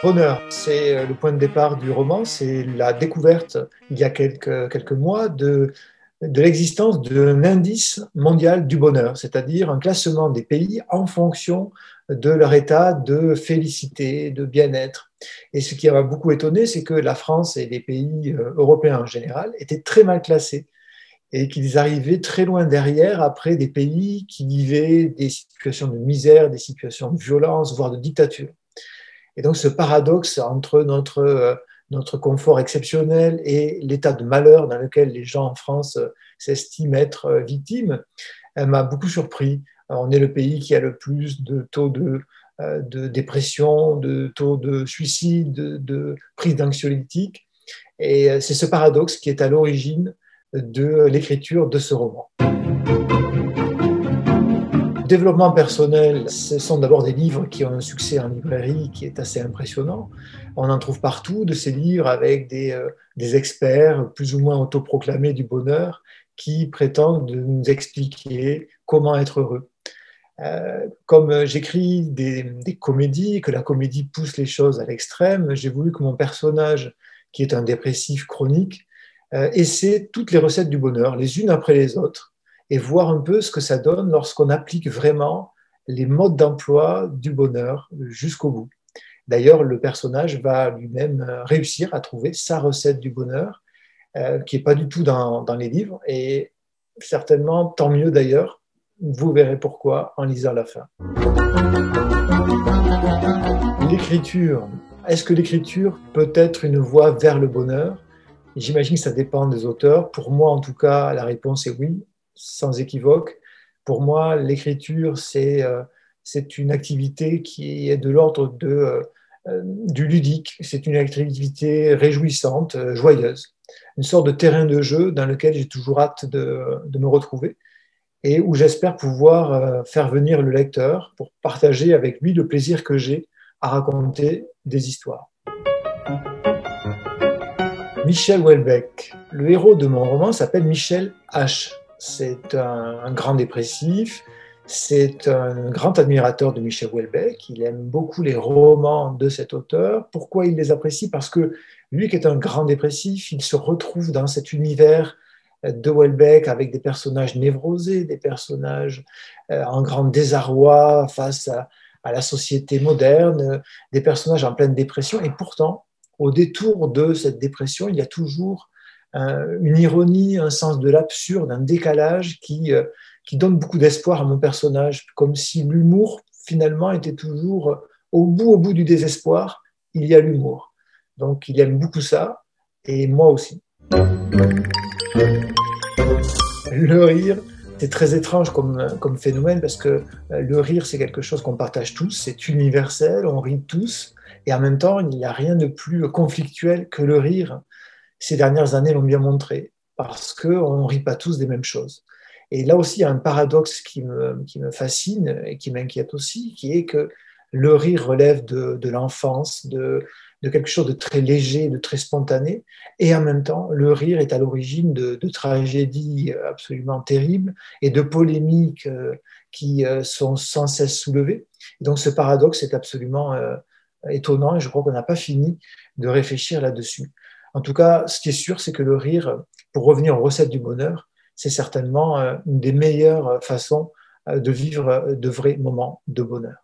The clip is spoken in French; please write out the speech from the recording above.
Bonheur, c'est le point de départ du roman, c'est la découverte, il y a quelques mois, de l'existence d'un indice mondial du bonheur, c'est-à-dire un classement des pays en fonction de leur état de félicité, de bien-être. Et ce qui m'a beaucoup étonné, c'est que la France et les pays européens en général étaient très mal classés et qu'ils arrivaient très loin derrière après des pays qui vivaient des situations de misère, des situations de violence, voire de dictature. Et donc ce paradoxe entre notre confort exceptionnel et l'état de malheur dans lequel les gens en France s'estiment être victimes m'a beaucoup surpris. On est le pays qui a le plus de taux de dépression, de taux de suicide, de prise d'anxiolytiques. Et c'est ce paradoxe qui est à l'origine de l'écriture de ce roman. Développement personnel, ce sont d'abord des livres qui ont un succès en librairie qui est assez impressionnant. On en trouve partout de ces livres avec des experts plus ou moins autoproclamés du bonheur qui prétendent nous expliquer comment être heureux. Comme j'écris des comédies, que la comédie pousse les choses à l'extrême, j'ai voulu que mon personnage, qui est un dépressif chronique, essaie toutes les recettes du bonheur, les unes après les autres, et voir un peu ce que ça donne lorsqu'on applique vraiment les modes d'emploi du bonheur jusqu'au bout. D'ailleurs, le personnage va lui-même réussir à trouver sa recette du bonheur, qui n'est pas du tout dans les livres, et certainement, tant mieux d'ailleurs, vous verrez pourquoi en lisant la fin. L'écriture. Est-ce que l'écriture peut être une voie vers le bonheur? J'imagine que ça dépend des auteurs. Pour moi, en tout cas, la réponse est oui, sans équivoque. Pour moi, l'écriture, c'est une activité qui est de l'ordre du ludique. C'est une activité réjouissante, joyeuse. Une sorte de terrain de jeu dans lequel j'ai toujours hâte de me retrouver et où j'espère pouvoir faire venir le lecteur pour partager avec lui le plaisir que j'ai à raconter des histoires. Michel Houellebecq. Le héros de mon roman s'appelle Michel H. C'est un grand dépressif, c'est un grand admirateur de Michel Houellebecq. Il aime beaucoup les romans de cet auteur. Pourquoi il les apprécie? Parce que lui qui est un grand dépressif, il se retrouve dans cet univers de Houellebecq avec des personnages névrosés, des personnages en grand désarroi face à la société moderne, des personnages en pleine dépression. Et pourtant, au détour de cette dépression, il y a toujours une ironie, un sens de l'absurde, un décalage qui donne beaucoup d'espoir à mon personnage, comme si l'humour, finalement, était toujours au bout du désespoir, il y a l'humour. Donc, il aime beaucoup ça, et moi aussi. Le rire, c'est très étrange comme phénomène, parce que le rire, c'est quelque chose qu'on partage tous, c'est universel, on rit tous, et en même temps, il n'y a rien de plus conflictuel que le rire. Ces dernières années l'ont bien montré, parce qu'on ne rit pas tous des mêmes choses. Et là aussi, il y a un paradoxe qui me fascine et qui m'inquiète aussi, qui est que le rire relève de l'enfance, de quelque chose de très léger, de très spontané, et en même temps, le rire est à l'origine de tragédies absolument terribles et de polémiques qui sont sans cesse soulevées. Et donc ce paradoxe est absolument étonnant, et je crois qu'on n'a pas fini de réfléchir là-dessus. En tout cas, ce qui est sûr, c'est que le rire, pour revenir aux recettes du bonheur, c'est certainement une des meilleures façons de vivre de vrais moments de bonheur.